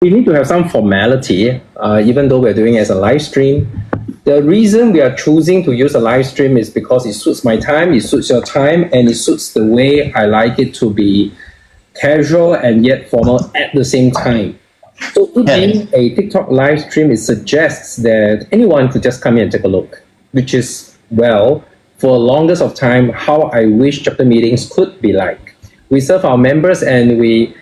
we need to have some formality, even though we're doing it as a live stream. The reason we are choosing to use a live stream is because it suits my time, it suits your time, and it suits the way I like it to be casual and yet formal at the same time. So it being a TikTok live stream, it suggests that anyone could just come in and take a look, which is, well, for the longest of time, how I wish chapter meetings could be like. We serve our members and we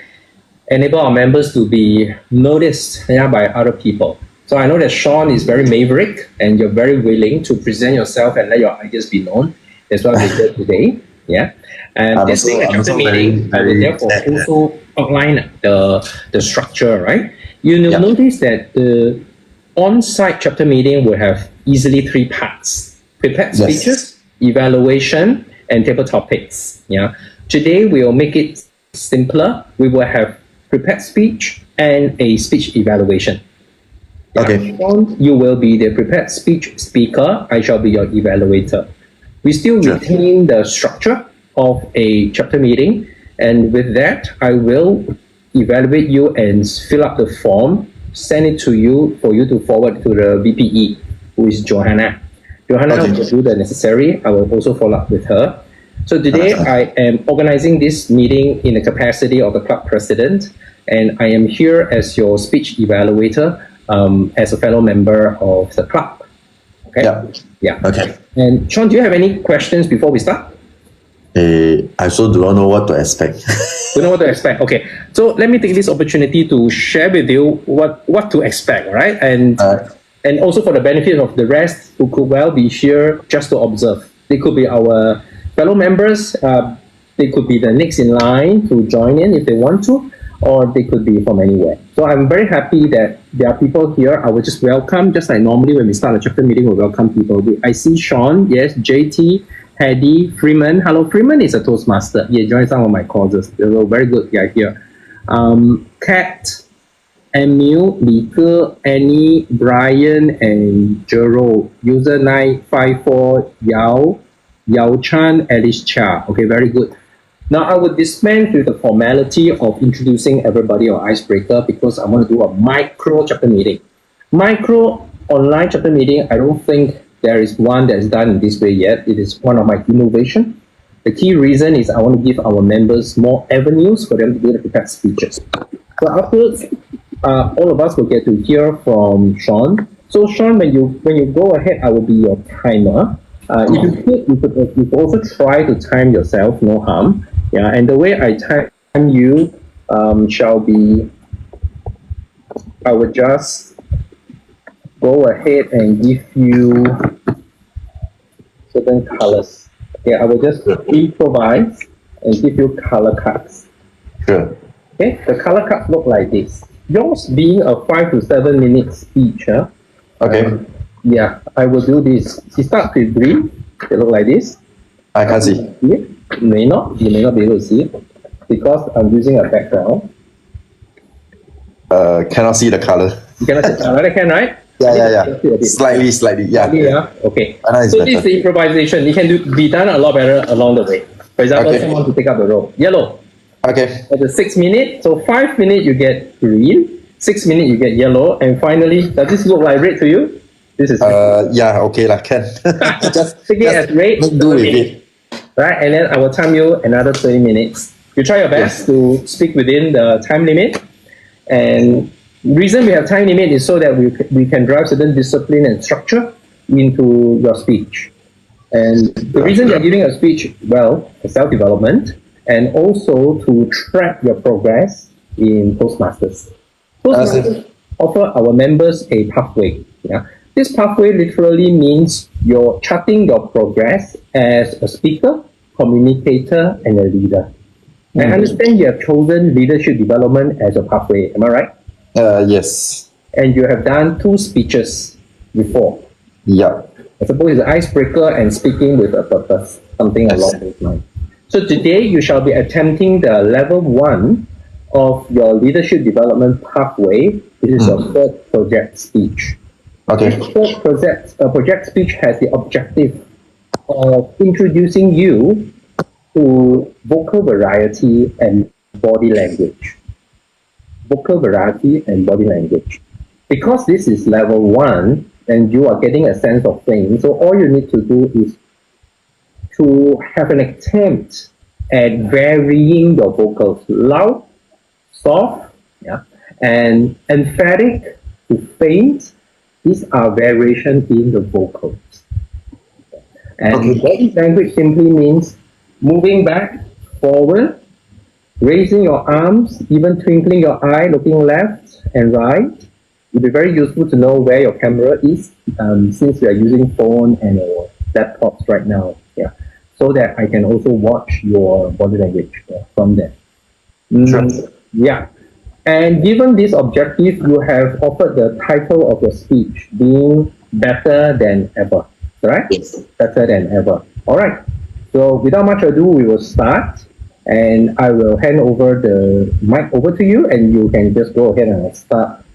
enable our members to be noticed by other people. So I know that Sean is very maverick and you're very willing to present yourself and let your ideas be known. That's what we did today. Yeah. And this being a chapter meeting, I will therefore also outline the structure, right? You'll notice that the on-site chapter meeting will have easily 3 parts: prepared speeches, evaluation, and table topics. Yeah. Today we will make it simpler. We will have prepared speech and a speech evaluation. Okay. Sean, you will be the prepared speech speaker. I shall be your evaluator. We still retain the structure of a chapter meeting, and with that, I will evaluate you and fill up the form, send it to you for you to forward to the VPE, who is Johanna. Johanna will do the necessary. I will also follow up with her. So today, I am organizing this meeting in the capacity of the club president, and I am here as your speech evaluator, as a fellow member of the club. Okay? Yeah. Okay. And Sean, do you have any questions before we start? I also do not know what to expect. Don't know what to expect. Okay. So let me take this opportunity to share with you what to expect, right? And also for the benefit of the rest who could well be here just to observe. They could be our fellow members. They could be the next in line to join in if they want to, or they could be from anywhere. So I'm very happy that there are people here. I will just welcome, just like normally when we start a chapter meeting, we welcome people. I see Sean, yes, JT, Hedy, Freeman. Hello, Freeman is a Toastmaster. He joined some of my courses. They were very good guy here. Kat, Emil, Mika, Annie, Brian, and Jero. User 954, Yao Chan, Alice Cha. Okay, very good. Now, I will dispense with the formality of introducing everybody on Icebreaker because I want to do a micro chapter meeting. Micro online chapter meeting, I don't think there is one that is done in this way yet. It is one of my innovation. The key reason is I want to give our members more avenues for them to do the prepared speeches. So afterwards, all of us will get to hear from Sean. So Sean, when you go ahead, I will be your timer. If you could, you could also try to time yourself, no harm. Yeah, and the way I time you shall be, I will just go ahead and give you certain colors. Yeah, I will just improvise and give you color cards. Sure. Okay, the color cards look like this. Yours being a 5 to 7 minute speech. Okay. Yeah, I will do this. It starts with green. They look like this. I can't see. You may not be able to see it because I'm using a background. Cannot see the color. You cannot see the color, can, right? Yeah. Slightly. Yeah. Okay. So this is the improvisation. It can be done a lot better along the way. For example, someone to take up the role. Yellow. Okay. At the 6 minutes, so 5 minutes you get green, 6 minutes you get yellow, and finally, does this look like red to you? This is yeah, okay, can. just take it as red. Do with it. Right, and then I will time you another 30 minutes. You try your best to speak within the time limit. And the reason we have time limit is so that we can drive certain discipline and structure into your speech. And the reason you're giving a speech, well, for self-development, and also to track your progress in Toastmasters. Toastmasters offer our members a pathway. Yeah. This pathway literally means you're charting your progress as a speaker, communicator, and a leader. I understand you have chosen leadership development as a pathway. Am I right? Yes. And you have done 2 speeches before. Yeah. I suppose it's icebreaker and speaking with a purpose, something along those lines. So today you shall be attempting the level 1 of your leadership development pathway. This is your 3rd project speech. Okay. This 3rd project speech has the objective of introducing you to vocal variety and body language. vocal variety and body language. Because this is level 1 and you are getting a sense of things, so all you need to do is to have an attempt at varying your vocals. Loud, soft, yeah, and emphatic to faint. These are variations in the vocals. And Okay. body language simply means moving back, forward, raising your arms, even twinkling your eye, looking left and right. It will be very useful to know where your camera is, since we are using phone and laptops right now. Yeah, so that I can also watch your body language from there. Sure. Yeah. And given this objective, you have offered the title of your speech being better than ever, right? Yes. Better than ever. All right. So without much ado, we will start, and I will hand over the mic over to you, and you can just go ahead and start.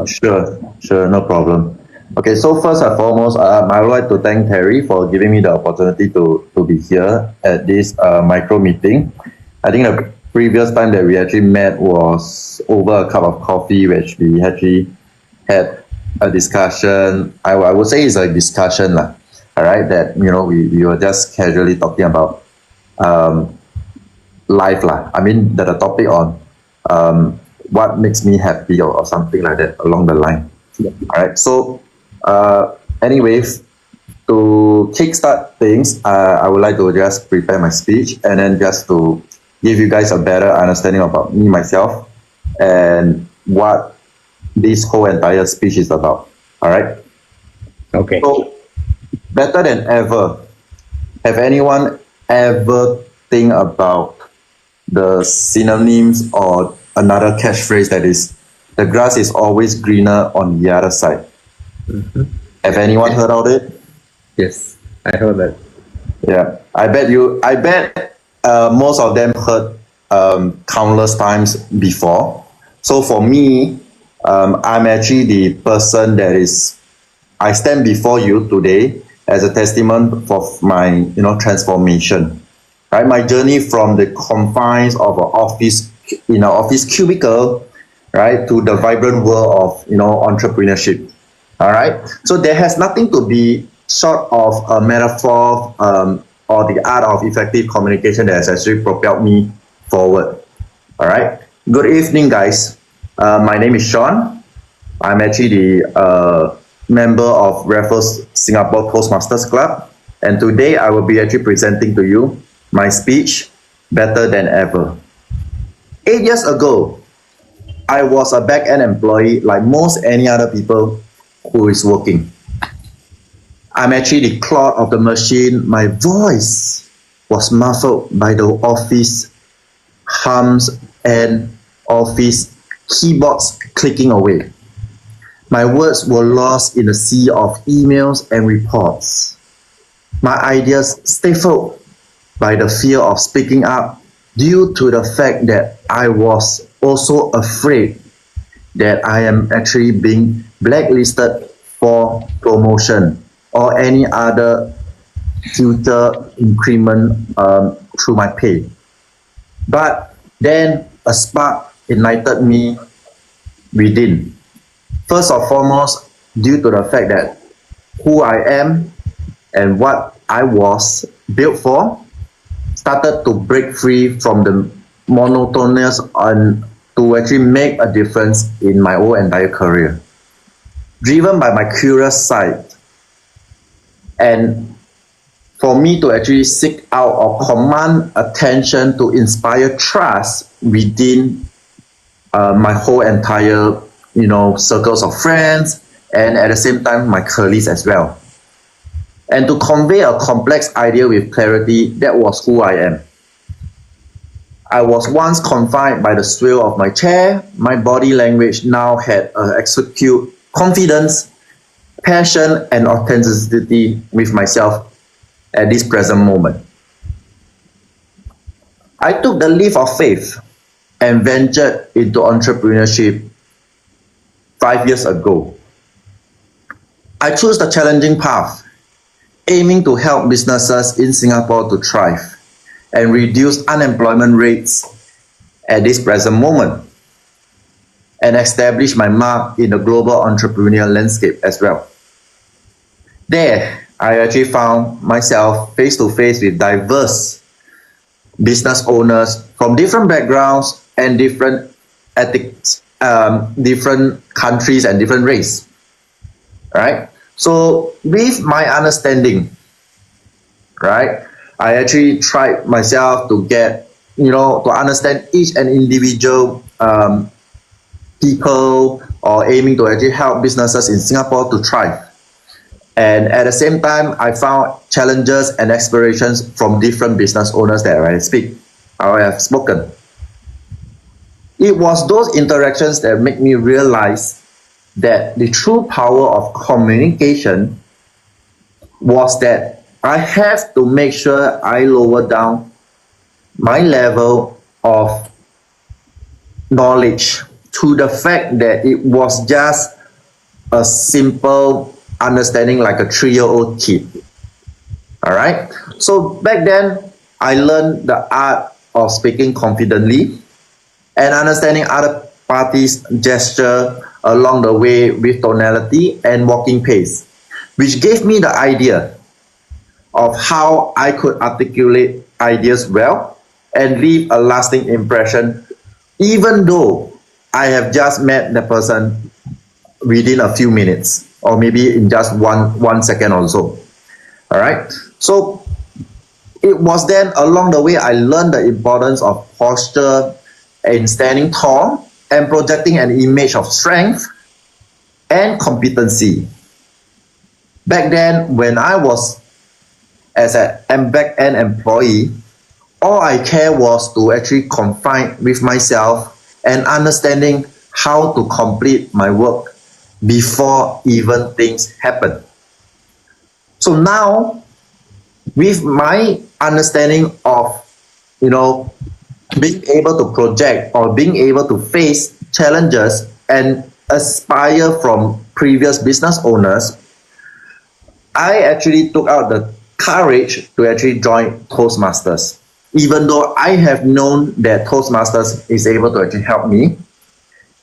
Sure, no problem. Okay, so first and foremost, I would like to thank Terry for giving me the opportunity to be here at this micro meeting. I think the previous time that we actually met was over a cup of coffee, which we actually had a discussion. I would say it's a discussion, all right, that, we were just casually talking about life. I mean, the topic on what makes me happy or something like that along the line. Yeah. All right. So, anyways, to kickstart things, I would like to just prepare my speech and then just to give you guys a better understanding about me, myself, and what this whole entire speech is about. All right. Okay. So, better than ever. Have anyone ever think about the synonyms or another catchphrase that is, the grass is always greener on the other side? Have anyone heard of it? Yes, I heard that. Yeah, I bet most of them heard countless times before. So for me, I'm actually the person that I stand before you today as a testament for my transformation. Right, my journey from the confines of an office cubicle, right, to the vibrant world of entrepreneurship. All right, so there has nothing to be short of a metaphor or the art of effective communication that has actually propelled me forward. All right, good evening, guys. My name is Sean. I'm actually the member of Raffles Singapore Toastmasters Club, and today I will be actually presenting to you my speech, Better Than Ever. 8 years ago, I was a back-end employee like most any other people who is working. I'm actually the clog of the machine. My voice was muffled by the office hums and office keyboards clicking away. My words were lost in a sea of emails and reports. My ideas stifled by the fear of speaking up due to the fact that I was also afraid that I am actually being blacklisted for promotion or any other future increment through my pay. But then a spark ignited me within. First and foremost, due to the fact that who I am and what I was built for started to break free from the monotonous and to actually make a difference in my whole entire career. Driven by my curious side, and for me to actually seek out or command attention to inspire trust within my whole entire circles of friends, and at the same time my colleagues as well. And to convey a complex idea with clarity, that was who I am. I was once confined by the sway of my chair. My body language now had execute confidence, passion, and authenticity with myself at this present moment. I took the leap of faith and ventured into entrepreneurship 5 years ago. I chose the challenging path, aiming to help businesses in Singapore to thrive and reduce unemployment rates at this present moment. and establish my mark in the global entrepreneurial landscape as well. There, I actually found myself face to face with diverse business owners from different backgrounds and different ethics, different countries and different race. Right? So with my understanding, right, I actually tried myself to get, to understand each and individual people or aiming to actually help businesses in Singapore to thrive. And at the same time, I found challenges and aspirations from different business owners that I have spoken. It was those interactions that make me realize that the true power of communication was that I have to make sure I lower down my level of knowledge to the fact that it was just a simple understanding like a 3-year-old kid. All right. So back then, I learned the art of speaking confidently and understanding other parties' gesture along the way with tonality and walking pace, which gave me the idea of how I could articulate ideas well and leave a lasting impression, even though I have just met the person within a few minutes or maybe in just one second or so. All right. So it was then along the way I learned the importance of posture and standing tall and projecting an image of strength and competency. Back then, when I was as a back-end employee, all I care was to actually confine with myself and understanding how to complete my work before even things happen. So now, with my understanding of, being able to project or being able to face challenges and aspire from previous business owners, I actually took out the courage to actually join Toastmasters. Even though I have known that Toastmasters is able to actually help me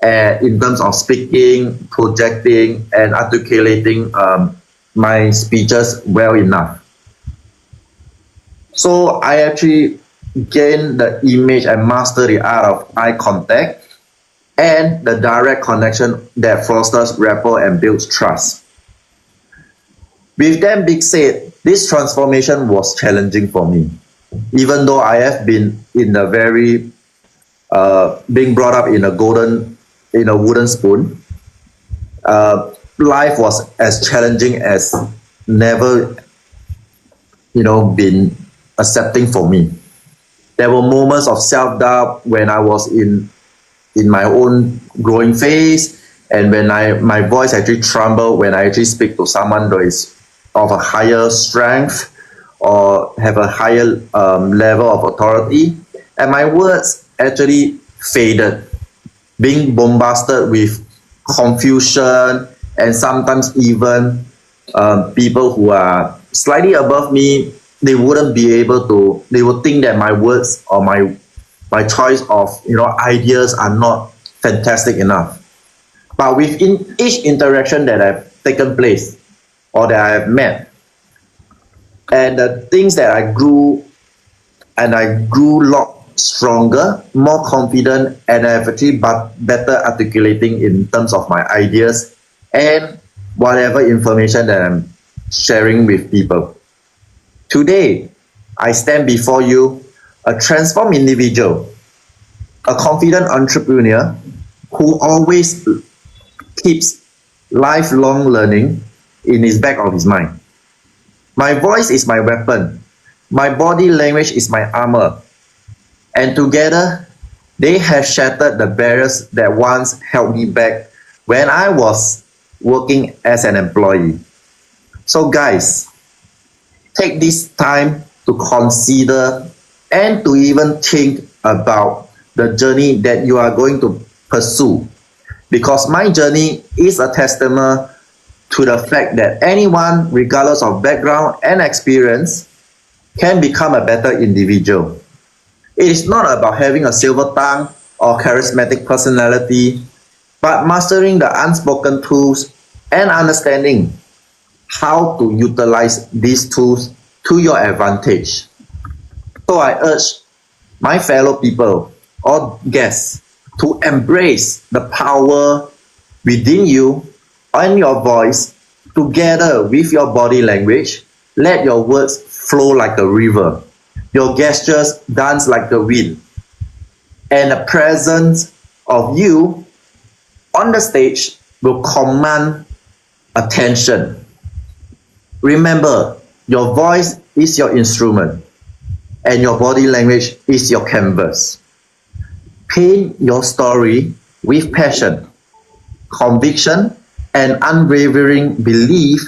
in terms of speaking, projecting, and articulating my speeches well enough. So I actually gained the image and master the art of eye contact and the direct connection that fosters rapport and builds trust. With that being said, this transformation was challenging for me. Even though I have been in a very, being brought up in a wooden spoon, life was as challenging as never, been accepting for me. There were moments of self-doubt when I was in my own growing phase, and when my voice actually trembled when I actually speak to someone that is of a higher strength or have a higher level of authority, and my words actually faded, being bombarded with confusion and sometimes even people who are slightly above me, they wouldn't be able to, they would think that my words or my choice of ideas are not fantastic enough. But within each interaction that have taken place or that I have met, and the things that I grew a lot stronger, more confident, and I have actually better articulating in terms of my ideas and whatever information that I'm sharing with people. Today, I stand before you, a transformed individual, a confident entrepreneur who always keeps lifelong learning in his back of his mind. My voice is my weapon. My body language is my armor. And together, they have shattered the barriers that once held me back when I was working as an employee. So guys, take this time to consider and to even think about the journey that you are going to pursue. Because my journey is a testament to the fact that anyone, regardless of background and experience, can become a better individual. It is not about having a silver tongue or charismatic personality. but mastering the unspoken tools and understanding how to utilize these tools to your advantage. So I urge my fellow people or guests to embrace the power within you and your voice together with your body language. Let your words flow like a river, your gestures dance like the wind, and the presence of you on the stage will command attention. Remember, your voice is your instrument and your body language is your canvas. Paint your story with passion, conviction, and unwavering belief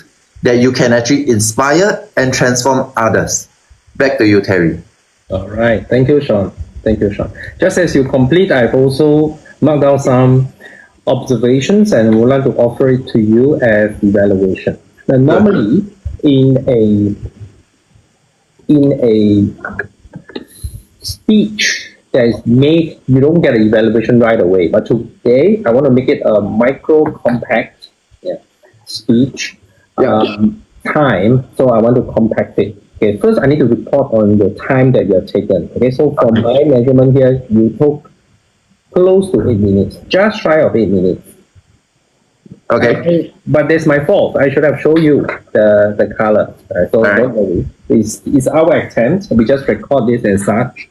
that you can actually inspire and transform others. Back to you, Terry. All right. Thank you, Sean. Thank you, Sean. Just as you complete, I've also marked down some observations and would like to offer it to you as evaluation. Now, normally in a speech that is made, you don't get an evaluation right away. But today, I want to make it a micro compact speech time. So I want to compact it. Okay, first I need to report on the time that you have taken. Okay, so from my measurement here, you took close to 8 minutes, just shy of 8 minutes. Okay. But that's my fault. I should have shown you the color. So don't worry. It's our attempt. We just record this as such,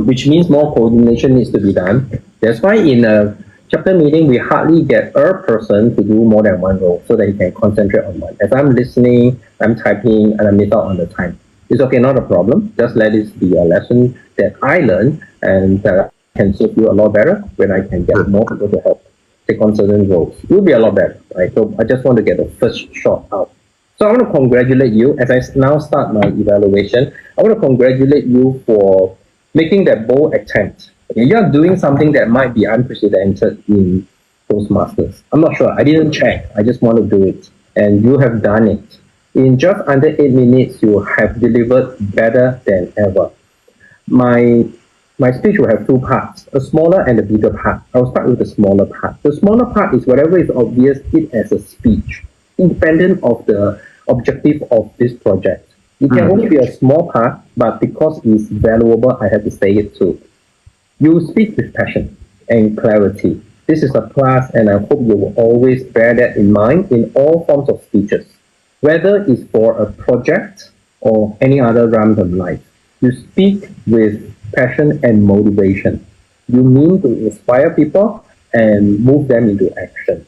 which means more coordination needs to be done. That's why in a chapter meeting, we hardly get a person to do more than one role so that he can concentrate on one. As I'm listening, I'm typing, and I miss out on the time. It's okay, not a problem. Just let this be a lesson that I learned and that can serve you a lot better when I can get more people to help take on certain roles. It will be a lot better, right? So I just want to get the first shot out. So I want to congratulate you as I now start my evaluation. I want to congratulate you for making that bold attempt. Okay, you're doing something that might be unprecedented in Toastmasters. I'm not sure. I didn't check. I just want to do it. And you have done it. In just under 8 minutes, you have delivered better than ever. My speech will have two parts, a smaller and a bigger part. I'll start with the smaller part. The smaller part is whatever is obvious it as a speech, independent of the objective of this project. It can only be a small part, but because it's valuable, I have to say it too. You speak with passion and clarity. This is a plus, and I hope you will always bear that in mind in all forms of speeches, whether it's for a project or any other realm of life. You speak with passion and motivation. You mean to inspire people and move them into action.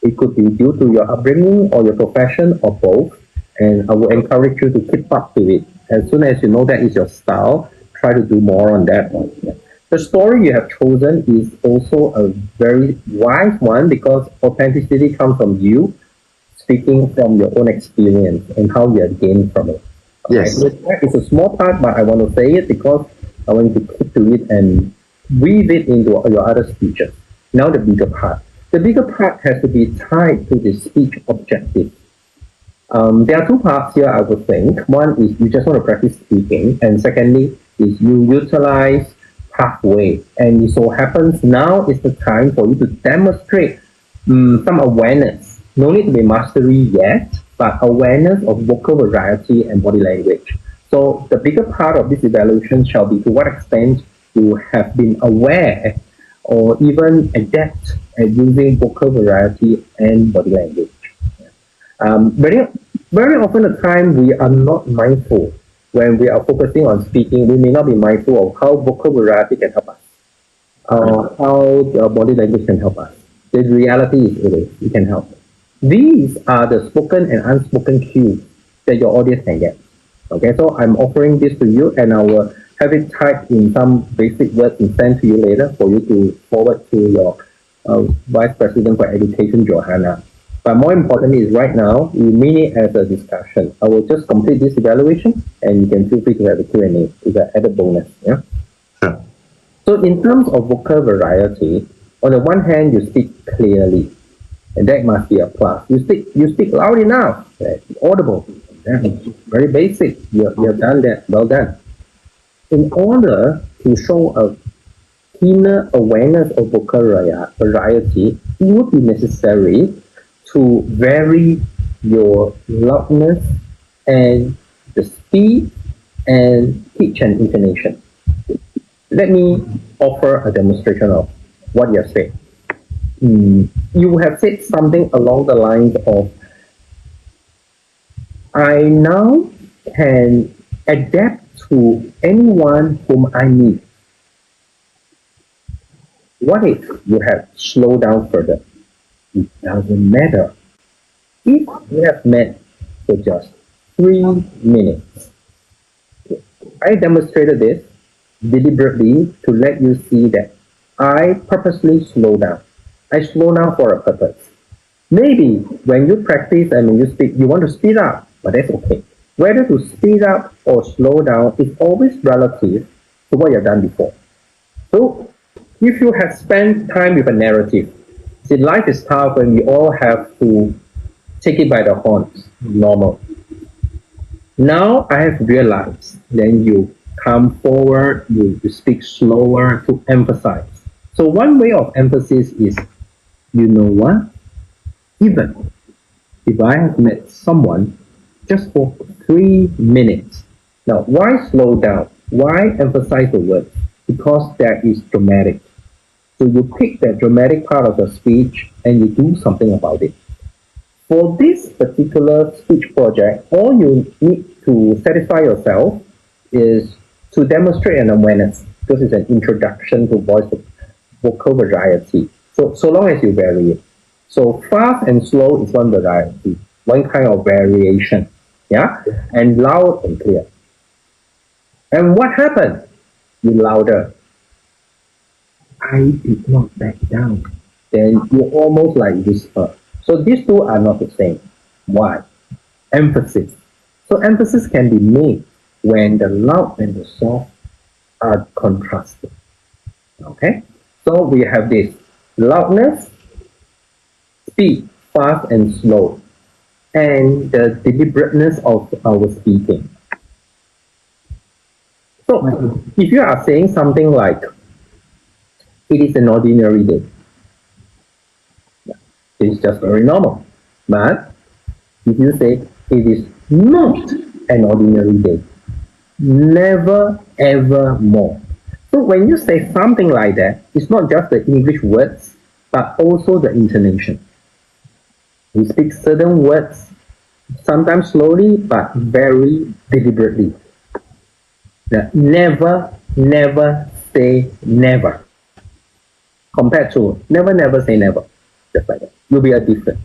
It could be due to your upbringing or your profession or both, and I will encourage you to keep up to it. As soon as you know that is your style, try to do more on that one. The story you have chosen is also a very wise one because authenticity comes from you speaking from your own experience and how you have gained from it. Yes. It's a small part, but I want to say it because I want to keep to it and weave it into your other speeches. Now the bigger part. The bigger part has to be tied to the speech objective. There are two parts here, I would think. One is you just want to practice speaking, and secondly is you utilize pathway. And it so happens now is the time for you to demonstrate some awareness. No need to be mastery yet, but awareness of vocal variety and body language. So the bigger part of this evaluation shall be to what extent you have been aware or even adept at using vocal variety and body language. Very often the time we are not mindful when we are focusing on speaking. We may not be mindful of how vocal variety can help us, how the body language can help us. The reality is it can help. These are the spoken and unspoken cues that your audience can get. Okay, so I'm offering this to you, and I will have it typed in some basic words and sent to you later for you to forward to your Vice President for Education, Johanna. But more importantly is right now, we mean it as a discussion. I will just complete this evaluation, and you can feel free to have a Q&A. It's an added bonus. Yeah. Sure. So in terms of vocal variety, on the one hand, you speak clearly, and that must be a plus. You speak loud enough, audible. Yeah, very basic. You have done that. Well done. In order to show a keener awareness of vocal variety, it would be necessary to vary your loudness and the speed and pitch and intonation. Let me offer a demonstration of what you have said. You have said something along the lines of, I now can adapt to anyone whom I meet. What if you have slowed down further? It doesn't matter. If you have met for just 3 minutes, I demonstrated this deliberately to let you see that I purposely slow down. I slow down for a purpose. Maybe when you practice and when you speak, you want to speed up, but that's okay. Whether to speed up or slow down is always relative to what you've done before. So if you have spent time with a narrative, see, life is tough and we all have to take it by the horns, normal. Now I have realized, then you come forward, you speak slower to emphasize. So one way of emphasis is, you know what? Even if I have met someone just for 3 minutes, now why slow down? Why emphasize the word? Because that is dramatic. So you pick that dramatic part of the speech and you do something about it. For this particular speech project, all you need to satisfy yourself is to demonstrate an awareness, because it's an introduction to vocal variety. So long as you vary it. So fast and slow is one variety, one kind of variation, yeah? And loud and clear. And what happened? You louder. I did not back down. Then you almost like whisper. So these two are not the same. Why? Emphasis. So emphasis can be made when the loud and the soft are contrasted. Okay? So we have this loudness, speed, fast and slow, and the deliberateness of our speaking. So if you are saying something like, it is an ordinary day, it's just very normal. But if you say it is not an ordinary day, never ever more. So when you say something like that, it's not just the English words, but also the intonation. We speak certain words, sometimes slowly, but very deliberately. Never, never say never. Compared to never, never say never. Just like that. Will be a difference.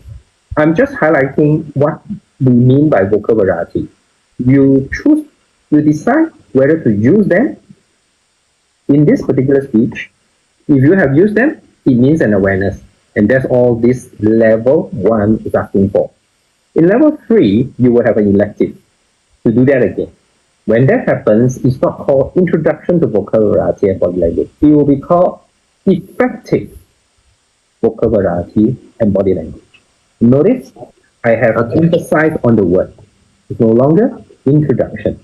I'm just highlighting what we mean by vocal variety. You decide whether to use them in this particular speech. If you have used them, it means an awareness. And that's all this level 1 is asking for. In level 3, you will have an elective to do that again. When that happens, it's not called Introduction to Vocal Variety and Body Language. It will be called Effective Vocal Variety and Body Language. Notice, I have emphasized on the word. It's no longer introduction.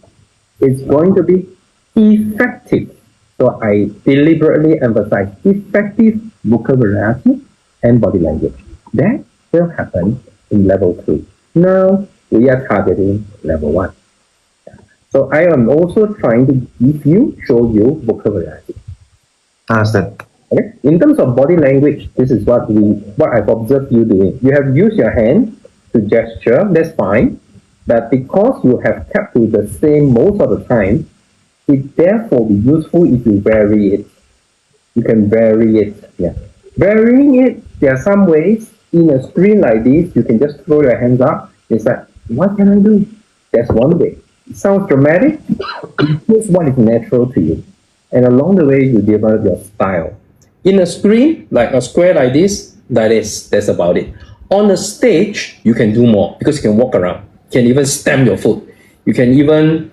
It's going to be effective. So I deliberately emphasize effective vocal variety and body language. That will happen in level 3. Now we are targeting level 1. So I am also trying to show you vocal variety. Understand. Okay. In terms of body language, this is what I've observed you doing. You have used your hand to gesture, that's fine. But because you have kept to the same most of the time, it therefore be useful if you vary it. You can vary it. Yeah. Varying it, there are some ways. In a screen like this, you can just throw your hands up. It's like, what can I do? That's one way. It sounds dramatic. It's what is natural to you. And along the way, you develop your style. In a screen, like a square like this, that's about it. On a stage, you can do more because you can walk around. You can even stamp your foot. You can even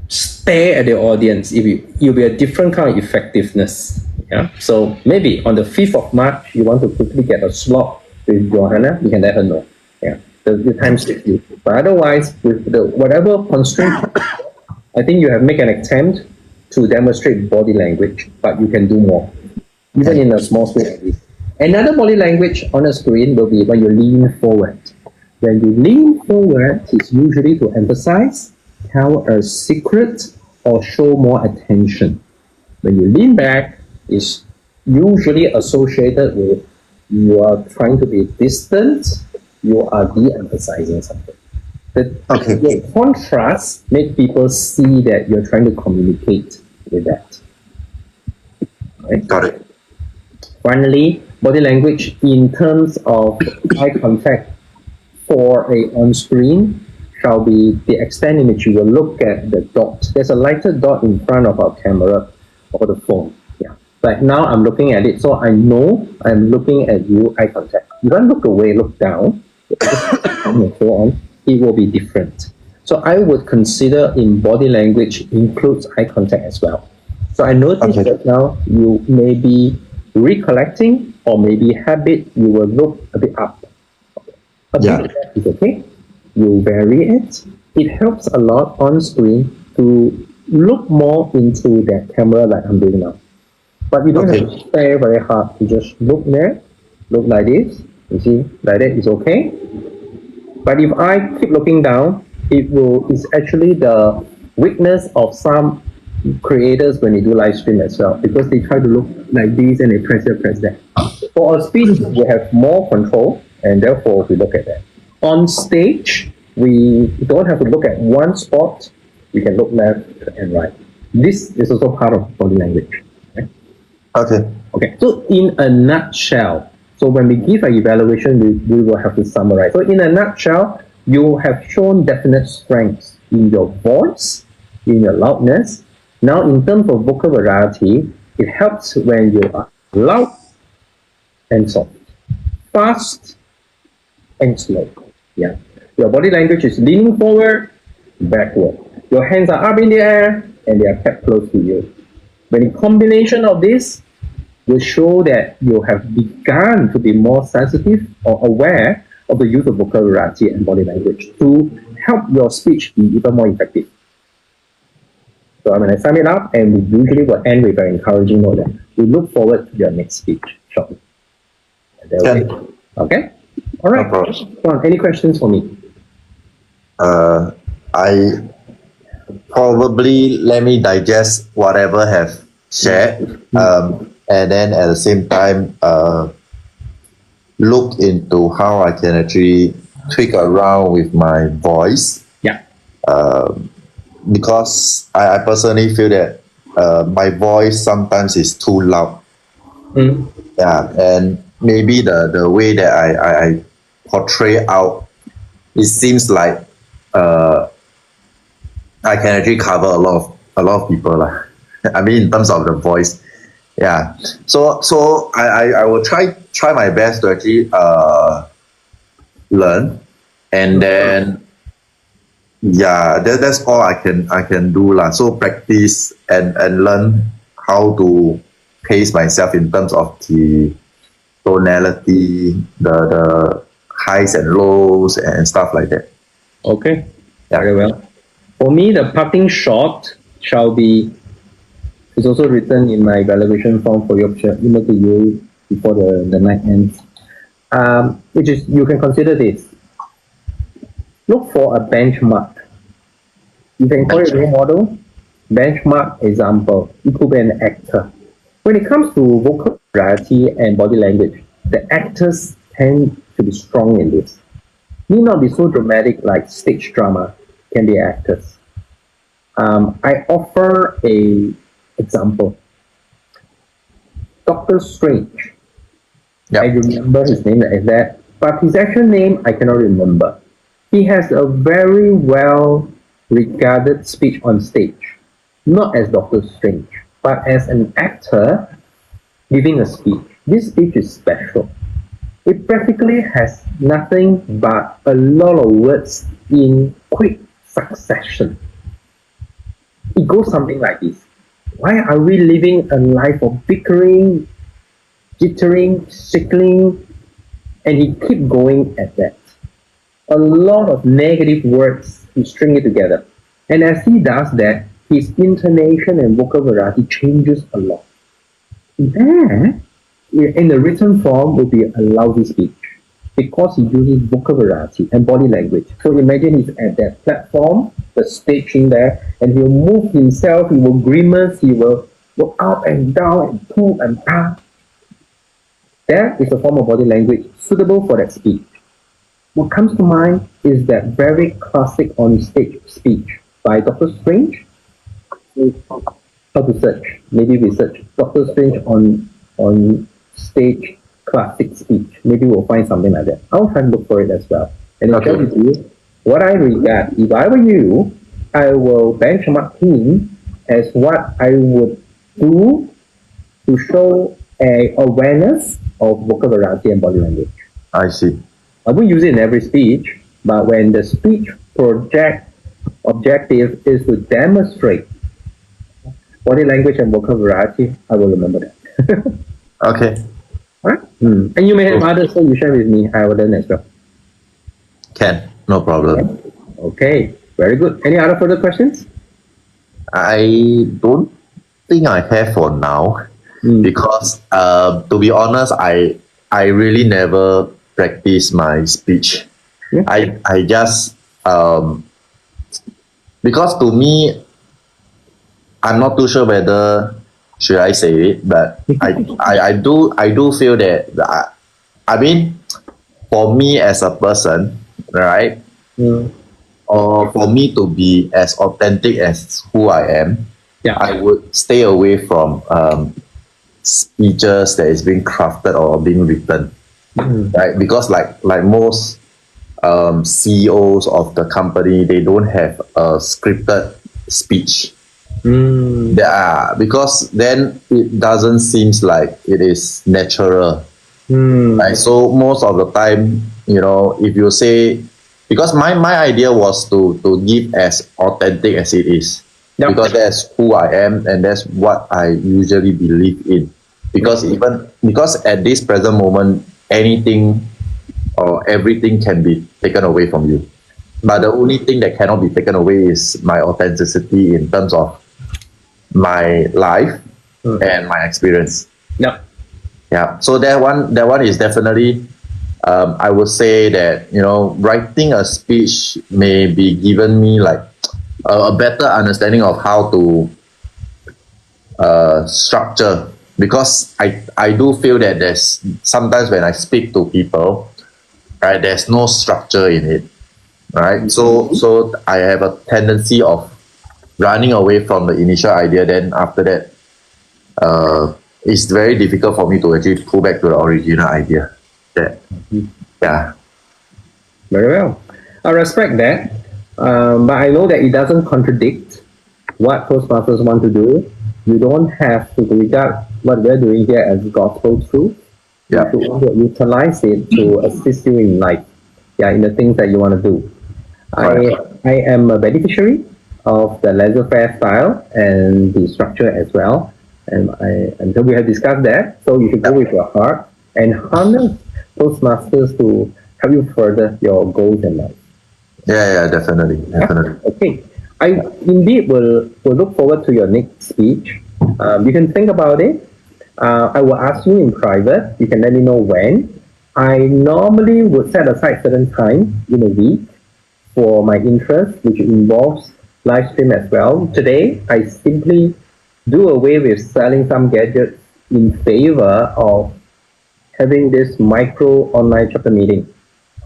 stare at the audience. It'll be a different kind of effectiveness. Yeah. So maybe on the 5th of March, you want to quickly get a slot with Johanna, you can let her know. Yeah. The time suits you. But otherwise, with whatever constraint, I think you have made an attempt to demonstrate body language, but you can do more. even in a small screen like this. Another body language on a screen will be when you lean forward. When you lean forward, it's usually to emphasize, tell a secret, or show more attention. When you lean back, it's usually associated with you are trying to be distant, you are de-emphasizing something. The contrast make people see that you're trying to communicate with that. Right? Got it. Finally, body language in terms of eye contact for a on-screen shall be the extent in which you will look at the dot. There's a lighter dot in front of our camera or the phone. Yeah. Like now I'm looking at it, so I know I'm looking at you, eye contact. You don't look away, look down, and so on, it will be different. So I would consider in body language includes eye contact as well. So I noticed that now you may be recollecting or maybe habit, you will look a bit up. A bit is okay. You vary it. It helps a lot on screen to look more into that camera like I'm doing now. But you don't have to stare very hard. You just look there, look like this. You see, like that is okay. But if I keep looking down, it's actually the weakness of some creators when they do live stream as well, because they try to look like this and they press that. For a speech, we have more control, and therefore we look at that. On stage, we don't have to look at one spot. We can look left and right. This is also part of body language. Right? Okay. So in a nutshell, so when we give an evaluation, we will have to summarize. So in a nutshell, you have shown definite strengths in your voice, in your loudness. Now, in terms of vocal variety, it helps when you are loud and soft, fast and slow. Yeah. Your body language is leaning forward, backward. Your hands are up in the air and they are kept close to you. When a combination of this will show that you have begun to be more sensitive or aware of the use of vocal variety and body language to help your speech be even more effective. So I'm going to sum it up, and we usually will end with an encouraging note that we look forward to your next speech shortly. Okay? All right. No problem. Well, any questions for me? I probably let me digest whatever have shared, and then at the same time look into how I can actually tweak around with my voice. Yeah. Because I personally feel that my voice sometimes is too loud. Yeah, and maybe the way that I portray out, it seems like I can actually cover a lot of people. I mean, in terms of the voice. Yeah. So I will try my best to actually learn, and then that's all I can do lah. So practice and learn how to pace myself in terms of the tonality, the highs and lows and stuff like that. Okay. Very well. For me, the parting shot shall be, it's also written in my evaluation form for your email to you before the night ends. Which is, you can consider this. Look for a benchmark. You can call it a role model, benchmark example. It could be an actor. When it comes to vocal variety and body language, the actors tend to be strong in this. Need not be so dramatic like stage drama, can be actors. I offer a example. Doctor Strange. I remember his name like that, but his actual name I cannot remember. He has a very well regarded speech on stage, not as Doctor Strange, but as an actor giving a speech. This speech is special. It practically has nothing but a lot of words in quick succession. It goes something like this. Why are we living a life of bickering, jittering, sickling? And he keep going at that. A lot of negative words, he string it together. And as he does that, his intonation and vocal variety changes a lot. there, in the written form, would be a lousy speech because he uses vocabulary and body language. So imagine he's at that platform, the stage in there, and he'll move himself, he will grimace, he will go up and down and pull and pa. That is a form of body language suitable for that speech. What comes to mind is that very classic on stage speech by Doctor Strange. How to search? Maybe we search Doctor Strange on stage classic speech. Maybe we'll find something like that. I'll try and look for it as well. And I'll share with you what I regard. If I were you, I will benchmark him as what I would do to show a awareness of vocabulary and body language. I see. I won't use it in every speech, but when the speech objective is to demonstrate body language and vocabulary, I will remember that. Okay. Alright? And you may have others, so you share with me. I will learn as well. Can. No problem. Okay, very good. Any other further questions? I don't think I have for now because to be honest, I really never practice my speech. Yeah. I just because to me, I'm not too sure whether should I say it, but I do feel that I mean, for me as a person, right, or for me to be as authentic as who I am, I would stay away from speeches that is being crafted or being written, right? Because like most CEOs of the company, they don't have a scripted speech. Because then it doesn't seem like it is natural. Right? So most of the time, you know, if you say, because my idea was to give as authentic as it is, because that's who I am and that's what I usually believe in. Because because at this present moment, anything or everything can be taken away from you, but the only thing that cannot be taken away is my authenticity in terms of my life and my experience. Yeah. So that one is definitely I would say that, you know, writing a speech may be given me like a better understanding of how to structure, because I do feel that there's sometimes when I speak to people, right, there's no structure in it, right? So I have a tendency of running away from the initial idea. Then after that, it's very difficult for me to actually pull back to the original idea. Yeah. Very well. I respect that, but I know that it doesn't contradict what Toastmasters want to do. You don't have to regard what we're doing here as gospel truth. You want to utilize it to assist you in life, in the things that you want to do. I am a beneficiary of the laissez-faire style and the structure as well. And until we have discussed that, so you should go with your heart and harness Toastmasters to help you further your goals in life. Yeah, definitely. Okay. I indeed will look forward to your next speech. You can think about it. I will ask you in private. You can let me know when. I normally would set aside certain time in a week for my interest, which involves live stream as well. Today, I simply do away with selling some gadgets in favor of having this micro online chapter meeting.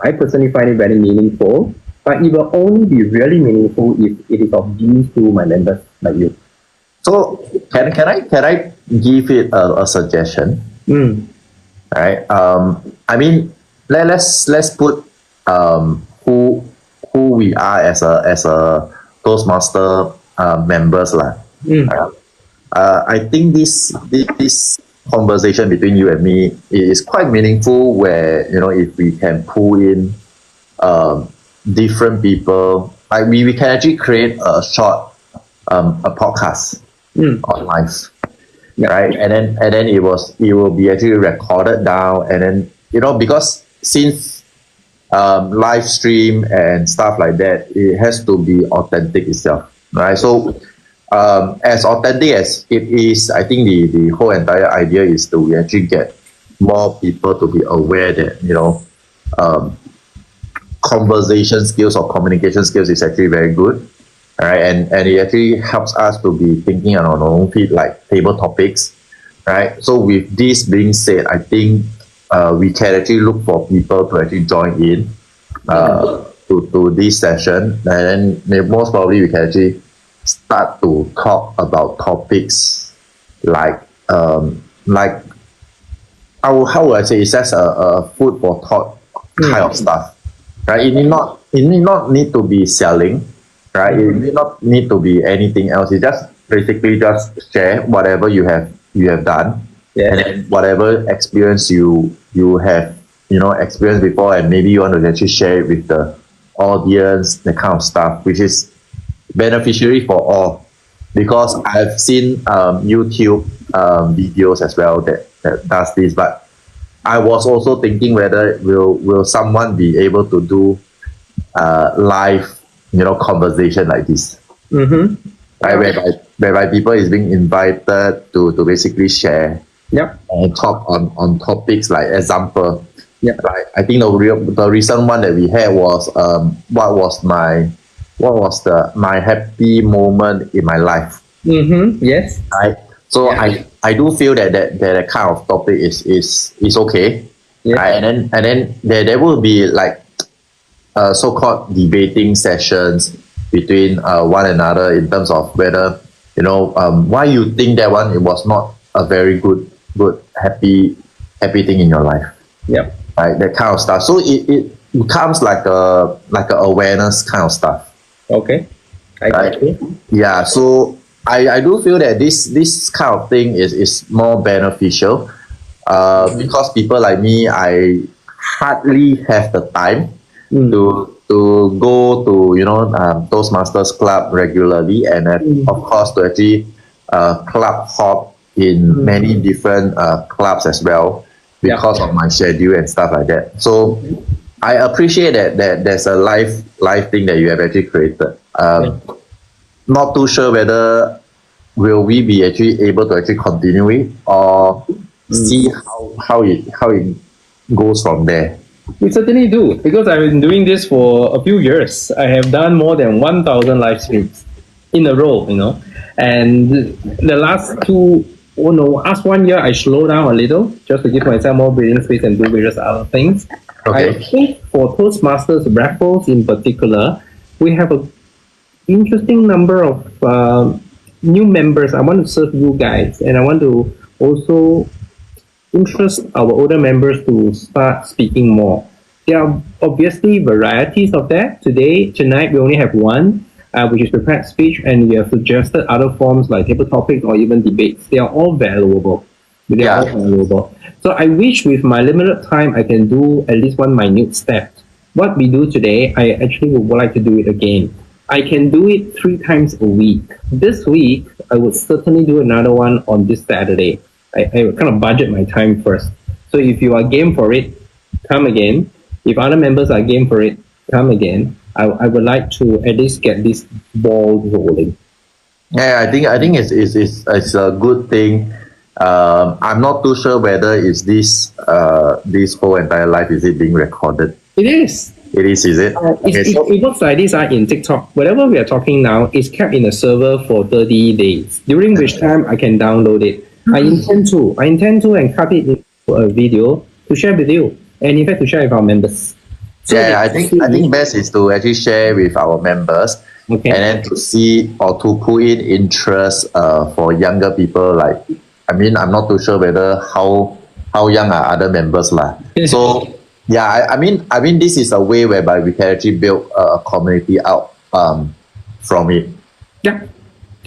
I personally find it very meaningful, but it will only be really meaningful if it is of use to my members like you. So can I give it a suggestion? Right. I mean, let's put who we are as a Toastmaster members lah. I think this conversation between you and me is quite meaningful, where, you know, if we can pull in different people, like we can actually create a short a podcast on live, right? And then it will be actually recorded down, and then, you know, because since live stream and stuff like that, it has to be authentic itself, right? So as authentic as it is, I think the whole entire idea is to actually get more people to be aware that, conversation skills or communication skills is actually very good. All right, and it actually helps us to be thinking on our own feet, like table topics, right? So with this being said, I think we can actually look for people to actually join in to this session, and then most probably we can actually start to talk about topics like how would I say, it's just a food for thought kind of stuff, right? It need not need to be selling, right? It need not need to be anything else. It just basically just share whatever you have done, and then whatever experience you have experienced before, and maybe you want to actually share it with the audience, that kind of stuff, which is beneficiary for all. Because I've seen YouTube videos as well that does this, but I was also thinking whether will someone be able to do live conversation like this, right? Whereby people is being invited to basically share and talk on topics, like example. Right. I think the recent one that we had was what was my happy moment in my life. Yes. Right. So I do feel that kind of topic is okay. Right? And then there will be like so-called debating sessions between one another, in terms of whether why you think that one, it was not a very good happy thing in your life. Right, that kind of stuff. So it becomes like a awareness kind of stuff. Okay. Right? Yeah. So I do feel that this kind of thing is more beneficial, because people like me, I hardly have the time to go to Toastmasters Club regularly, and of course to actually club hop in many different clubs as well, because of my schedule and stuff like that. So I appreciate that there's a live thing that you have actually created. Not too sure whether will we be actually able to actually continue it, or see how it goes from there. We certainly do, because I've been doing this for a few years. I have done more than 1,000 live streams in a row, and the last last 1 year I slowed down a little just to give myself more breathing space and do various other things. Okay. I think for Toastmasters Raffles in particular, we have a interesting number of new members. I want to serve you guys, and I want to also interest our older members to start speaking more. There are obviously varieties of that. Tonight we only have one, which is prepared speech, and we have suggested other forms like table topics or even debates. They are all valuable. So I wish with my limited time I can do at least one minute step. What we do today, I actually would like to do it again. I can do it 3 times a week. This week, I would certainly do another one on this Saturday. I kind of budget my time first. So if you are game for it, come again. If other members are game for it, come again. I would like to at least get this ball rolling. Yeah, I think it's a good thing. I'm not too sure whether is this whole entire life, is it being recorded? It is. It is it? It works like this in TikTok. Whatever we are talking now is kept in a server for 30 days, during which time I can download it. I intend to and cut it into a video to share with you, and in fact to share with our members. So I think best is to actually share with our members, and then to see or to put in interest for younger people. Like, I'm not too sure whether how young are other members lah. So yeah, I mean this is a way whereby we can actually build a community out from it. Yeah,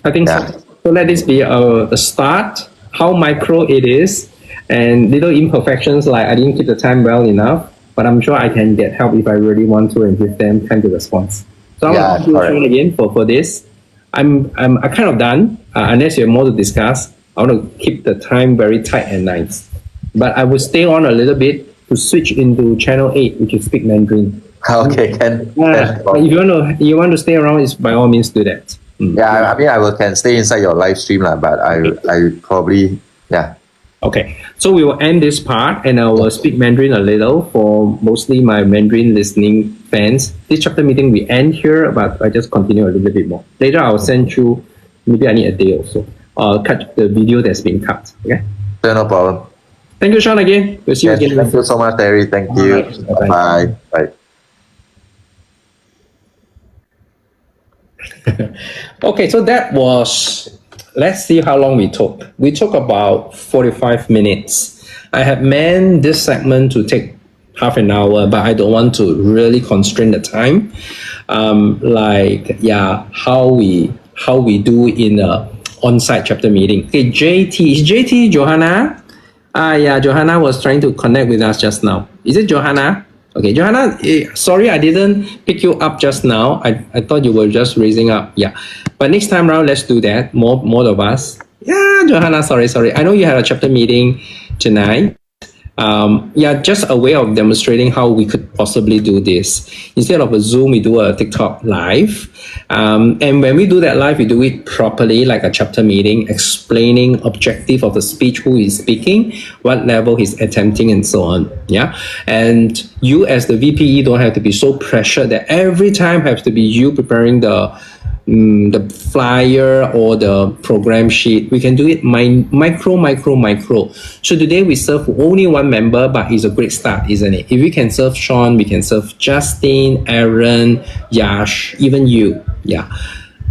I think so. So let this be a start. How micro it is, and little imperfections like I didn't keep the time well enough, but I'm sure I can get help if I really want to and give them time to respond. So I'm going to again for this. I'm kind of done. Unless you have more to discuss, I want to keep the time very tight and nice. But I will stay on a little bit to switch into channel 8, which is Speak Mandarin. Okay, can. But if you want to stay around, is by all means do that. Yeah, I mean, I will can stay inside your live stream, lah, but I probably, yeah. Okay, so we will end this part and I will speak Mandarin a little for mostly my Mandarin listening fans. This chapter meeting we end here, but I just continue a little bit more. Later, I'll send you, maybe I need a day or so, cut the video that's been cut. Okay. Yeah, no problem. Thank you, Sean, again. We'll see you again. Thank you so much, Terry. Thank you. Bye-bye. Bye. Bye. Okay, so that was, let's see how long we took. We took about 45 minutes. I had meant this segment to take half an hour, but I don't want to really constrain the time. How we do in a on-site chapter meeting. Okay, JT, is JT Johanna? Yeah, Johanna was trying to connect with us just now. Is it Johanna? Okay, Johanna, sorry I didn't pick you up just now. I thought you were just raising up. Yeah, but next time around, let's do that. More of us. Yeah, Johanna, sorry. I know you had a chapter meeting tonight. Just a way of demonstrating how we could possibly do this. Instead of a Zoom, we do a TikTok live. And when we do that live, we do it properly, like a chapter meeting, explaining objective of the speech, who is speaking, what level he's attempting, and so on. Yeah. And you as the VPE don't have to be so pressured that every time has to be you preparing the flyer or the program sheet. We can do it micro. So today we serve only one member, but it's a great start, isn't it? If we can serve Sean, we can serve Justin, Aaron, Yash, even you. Yeah.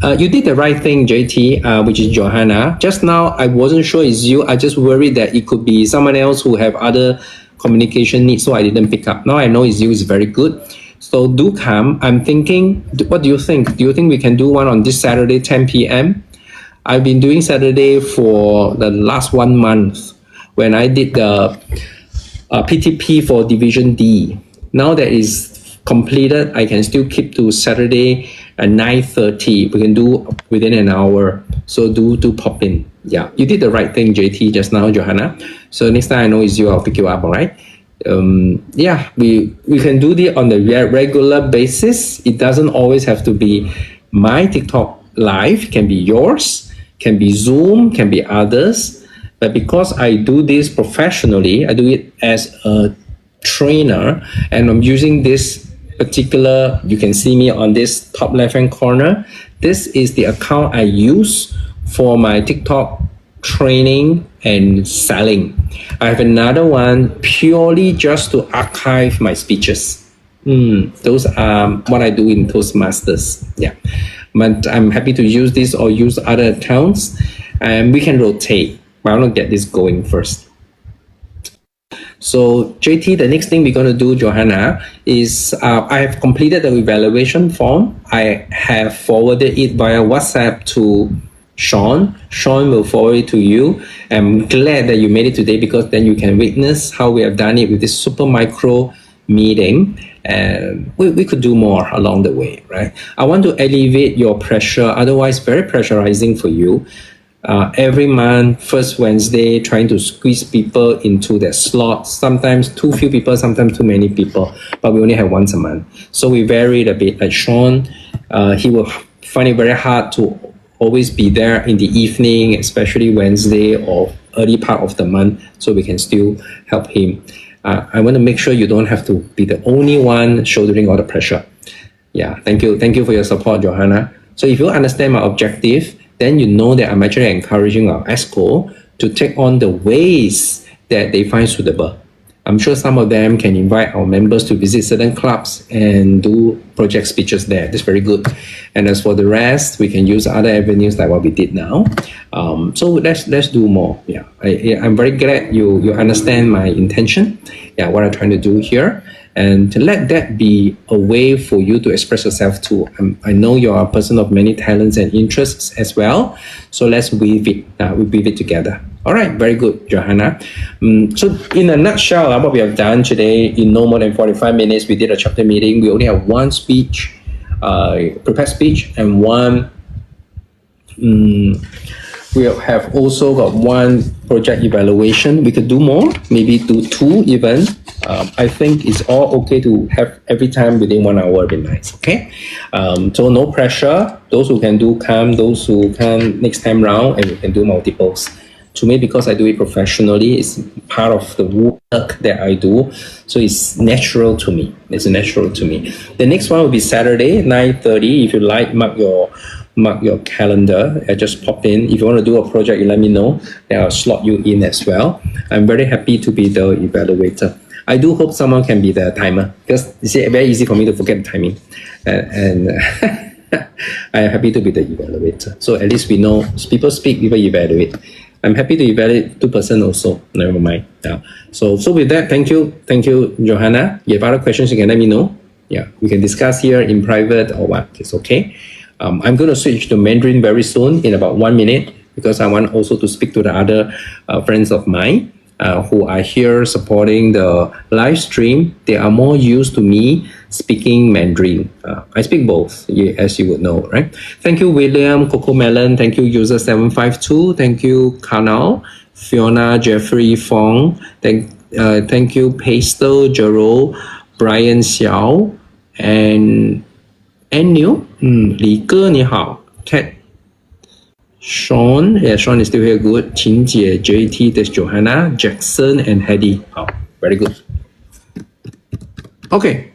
You did the right thing, JT, which is Johanna. Just now, I wasn't sure it's you. I just worried that it could be someone else who have other communication needs, so I didn't pick up. Now I know it's you. It's very good. So do come. I'm thinking, what do you think? Do you think we can do one on this Saturday, 10 p.m.? I've been doing Saturday for the last 1 month when I did the PTP for Division D. Now that is completed, I can still keep to Saturday at 9:30. We can do within an hour. So do pop in. Yeah, you did the right thing, JT, just now, Johanna. So next time I know it's you, I'll pick you up, all right? We can do this on a regular basis. It doesn't always have to be my TikTok live. It can be yours, can be Zoom, can be others. But because I do this professionally, I do it as a trainer, and I'm using this particular, you can see me on this top left-hand corner. This is the account I use for my TikTok training and selling. I have another one purely just to archive my speeches. Those are what I do in Toastmasters. Yeah, but I'm happy to use this or use other accounts, and we can rotate. But I want to get this going first. So JT, the next thing we're going to do, Johanna, is I have completed the evaluation form. I have forwarded it via WhatsApp to Sean. Sean will forward it to you. I'm glad that you made it today, because then you can witness how we have done it with this super micro meeting, and we could do more along the way, right? I want to alleviate your pressure, otherwise very pressurizing for you. Every month, first Wednesday, trying to squeeze people into their slots, sometimes too few people, sometimes too many people, but we only have once a month. So we varied a bit. Like Sean, he will find it very hard to always be there in the evening, especially Wednesday or early part of the month, so we can still help him. I want to make sure you don't have to be the only one shouldering all the pressure. Yeah, thank you for your support, Johanna. So if you understand my objective, then you know that I'm actually encouraging our ESCO to take on the ways that they find suitable. I'm sure some of them can invite our members to visit certain clubs and do project speeches there. That's very good. And as for the rest, we can use other avenues like what we did now. So let's do more. Yeah, I'm very glad you understand my intention. Yeah, what I'm trying to do here, and to let that be a way for you to express yourself too. I know you're a person of many talents and interests as well. So let's weave it. We weave it together. All right, very good, Johanna. So in a nutshell, what we have done today, in no more than 45 minutes, we did a chapter meeting. We only have one speech, prepared speech, and one, we have also got one project evaluation. We could do more, maybe do two even. I think it's all okay to have every time within 1 hour would be nice. Okay, so no pressure. Those who can do come. Those who can next time round, and you can do multiples. To me, because I do it professionally, it's part of the work that I do, so it's natural to me. It's natural to me. The next one will be Saturday, 9:30. If you like, mark your calendar. I just pop in. If you want to do a project, you let me know. Then I'll slot you in as well. I'm very happy to be the evaluator. I do hope someone can be the timer, because it's very easy for me to forget the timing, and I'm happy to be the evaluator. So at least we know people speak, people evaluate. I'm happy to evaluate 2% also. Never mind. Yeah. So with that, thank you, Johanna. If you have other questions, you can let me know. Yeah, we can discuss here in private or what. It's okay. I'm going to switch to Mandarin very soon in about 1 minute, because I want also to speak to the other friends of mine who are here supporting the live stream. They are more used to me speaking Mandarin. I speak both, as you would know, right? Thank you, William, Coco Melon. Thank you, user 752. Thank you, Kanal, Fiona, Jeffrey, Fong. Thank you, Pastel, Jero, Brian Xiao, and Neil. Li Ge, 你好. Cat. Sean, yeah, Sean is still here. Good. Qin Jie, JT, that's Johanna, Jackson, and Hedy. Oh, very good. Okay,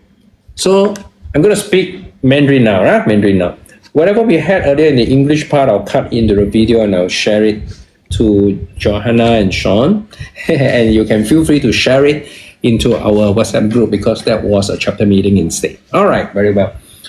so I'm going to speak Mandarin now, right? Mandarin now. Whatever we had earlier in the English part, I'll cut into the video and I'll share it to Johanna and Sean. And you can feel free to share it into our WhatsApp group, because that was a chapter meeting instead. All right, very well.